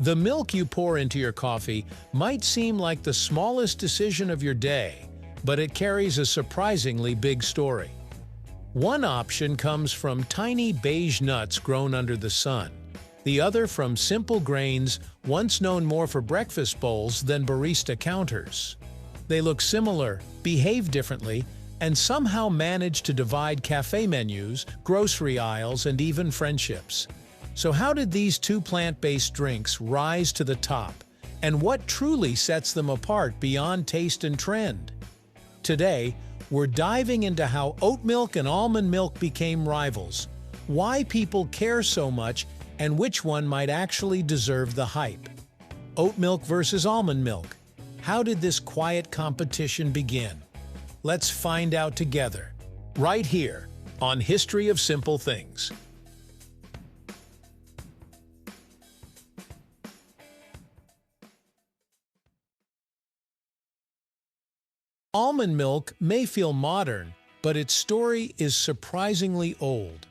The milk you pour into your coffee might seem like the smallest decision of your day, but it carries a surprisingly big story. One option comes from tiny beige nuts grown under the sun, the other from simple grains once known more for breakfast bowls than barista counters. They look similar, behave differently, and somehow manage to divide cafe menus, grocery aisles, and even friendships. So how did these two plant-based drinks rise to the top, and what truly sets them apart beyond taste and trend? Today, we're diving into how oat milk and almond milk became rivals, why people care so much, and which one might actually deserve the hype. Oat milk versus almond milk. How did this quiet competition begin? Let's find out together, right here on History of Simple Things. Almond milk may feel modern, but its story is surprisingly old.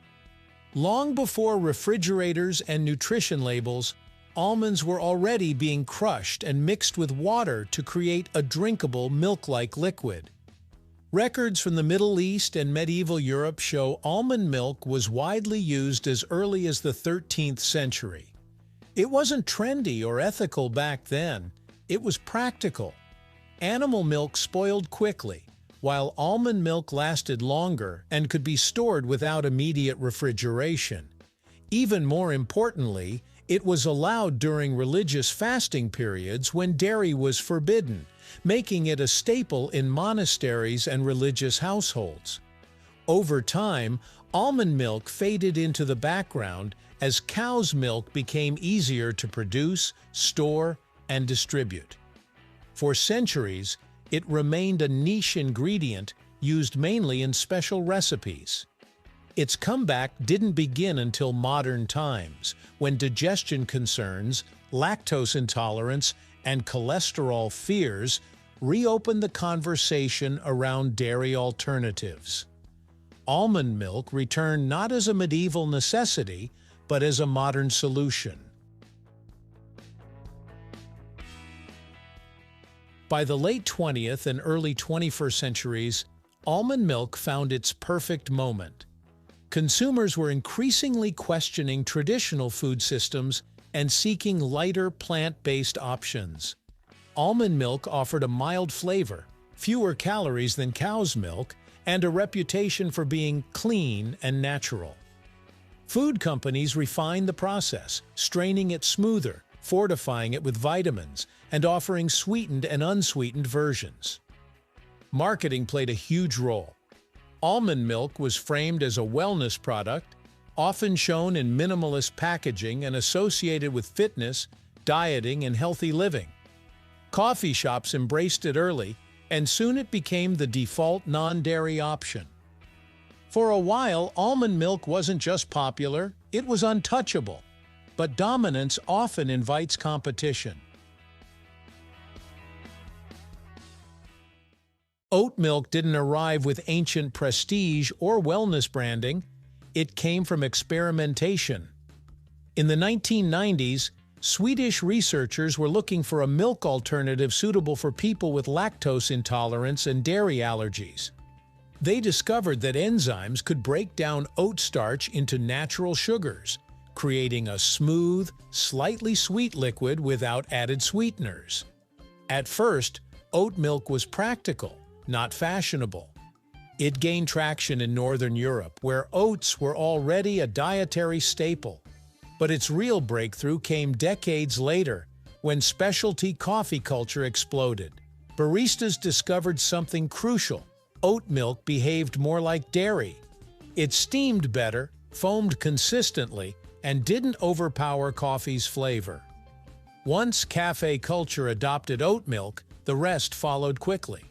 Long before refrigerators and nutrition labels, almonds were already being crushed and mixed with water to create a drinkable milk-like liquid. Records from the Middle East and medieval Europe show almond milk was widely used as early as the 13th century. It wasn't trendy or ethical back then, it was practical. Animal milk spoiled quickly, while almond milk lasted longer and could be stored without immediate refrigeration. Even more importantly, it was allowed during religious fasting periods when dairy was forbidden, making it a staple in monasteries and religious households. Over time, almond milk faded into the background as cow's milk became easier to produce, store, and distribute. For centuries, it remained a niche ingredient used mainly in special recipes. Its comeback didn't begin until modern times, when digestion concerns, lactose intolerance, and cholesterol fears reopened the conversation around dairy alternatives. Almond milk returned not as a medieval necessity, but as a modern solution. By the late 20th and early 21st centuries, almond milk found its perfect moment. Consumers were increasingly questioning traditional food systems and seeking lighter plant-based options. Almond milk offered a mild flavor, fewer calories than cow's milk, and a reputation for being clean and natural. Food companies refined the process, straining it smoother, fortifying it with vitamins, and offering sweetened and unsweetened versions. Marketing played a huge role. Almond milk was framed as a wellness product, often shown in minimalist packaging and associated with fitness, dieting, and healthy living. Coffee shops embraced it early, and soon it became the default non-dairy option. For a while, almond milk wasn't just popular, it was untouchable. But dominance often invites competition. Oat milk didn't arrive with ancient prestige or wellness branding. It came from experimentation. In the 1990s, Swedish researchers were looking for a milk alternative suitable for people with lactose intolerance and dairy allergies. They discovered that enzymes could break down oat starch into natural sugars, creating a smooth, slightly sweet liquid without added sweeteners. At first, oat milk was practical, not fashionable. It gained traction in Northern Europe, where oats were already a dietary staple. But its real breakthrough came decades later, when specialty coffee culture exploded. Baristas discovered something crucial. Oat milk behaved more like dairy. It steamed better, foamed consistently, and didn't overpower coffee's flavor. Once cafe culture adopted oat milk, the rest followed quickly.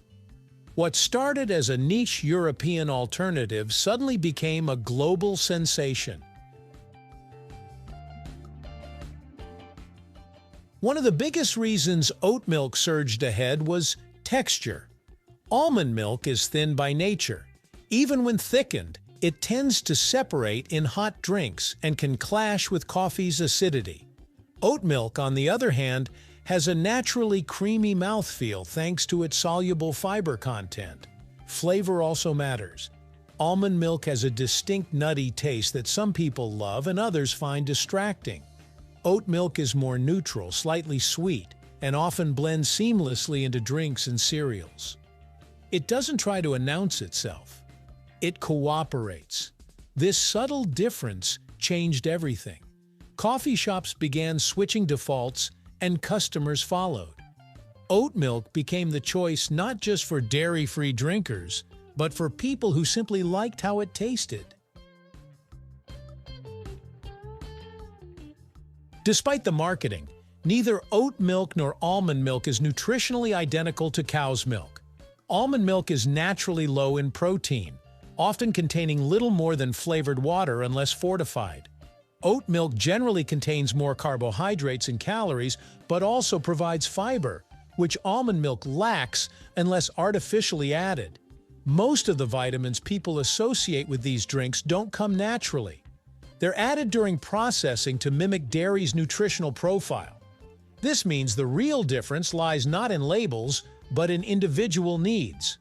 What started as a niche European alternative suddenly became a global sensation. One of the biggest reasons oat milk surged ahead was texture. Almond milk is thin by nature. Even when thickened, it tends to separate in hot drinks and can clash with coffee's acidity. Oat milk, on the other hand, has a naturally creamy mouthfeel thanks to its soluble fiber content. Flavor also matters. Almond milk has a distinct nutty taste that some people love and others find distracting. Oat milk is more neutral, slightly sweet, and often blends seamlessly into drinks and cereals. It doesn't try to announce itself. It cooperates. This subtle difference changed everything. Coffee shops began switching defaults, and customers followed. Oat milk became the choice not just for dairy-free drinkers, but for people who simply liked how it tasted. Despite the marketing, neither oat milk nor almond milk is nutritionally identical to cow's milk. Almond milk is naturally low in protein, often containing little more than flavored water unless fortified. Oat milk generally contains more carbohydrates and calories, but also provides fiber, which almond milk lacks unless artificially added. Most of the vitamins people associate with these drinks don't come naturally. They're added during processing to mimic dairy's nutritional profile. This means the real difference lies not in labels, but in individual needs.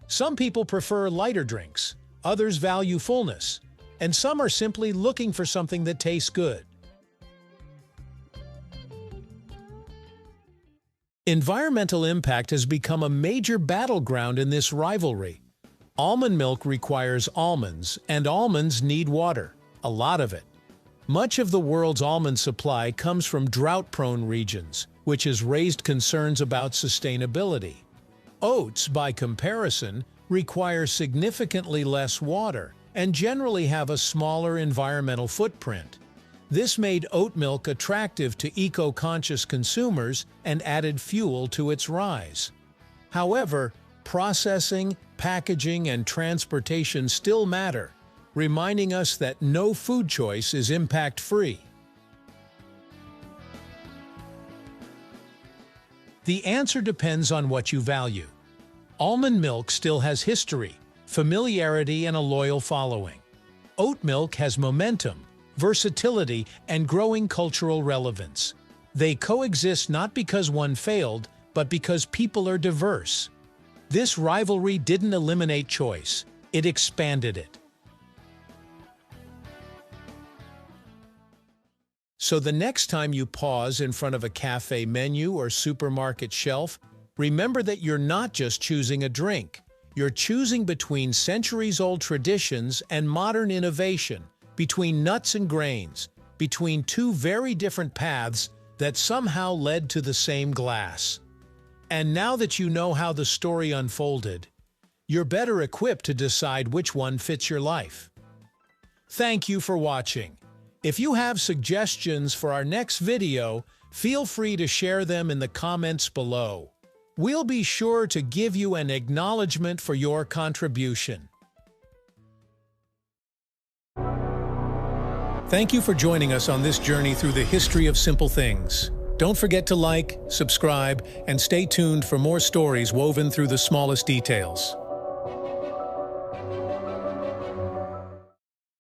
Some people prefer lighter drinks, others value fullness, and some are simply looking for something that tastes good. Environmental impact has become a major battleground in this rivalry. Almond milk requires almonds, and almonds need water, a lot of it. Much of the world's almond supply comes from drought-prone regions, which has raised concerns about sustainability. Oats, by comparison, require significantly less water and generally have a smaller environmental footprint. This made oat milk attractive to eco-conscious consumers and added fuel to its rise. However, processing, packaging, and transportation still matter, reminding us that no food choice is impact-free. The answer depends on what you value. Almond milk still has history, familiarity, and a loyal following. Oat milk has momentum, versatility, and growing cultural relevance. They coexist not because one failed, but because people are diverse. This rivalry didn't eliminate choice, it expanded it. So the next time you pause in front of a cafe menu or supermarket shelf, remember that you're not just choosing a drink. You're choosing between centuries-old traditions and modern innovation, between nuts and grains, between two very different paths that somehow led to the same glass. And now that you know how the story unfolded, you're better equipped to decide which one fits your life. Thank you for watching. If you have suggestions for our next video, feel free to share them in the comments below. We'll be sure to give you an acknowledgement for your contribution. Thank you for joining us on this journey through the history of simple things. Don't forget to like, subscribe, and stay tuned for more stories woven through the smallest details.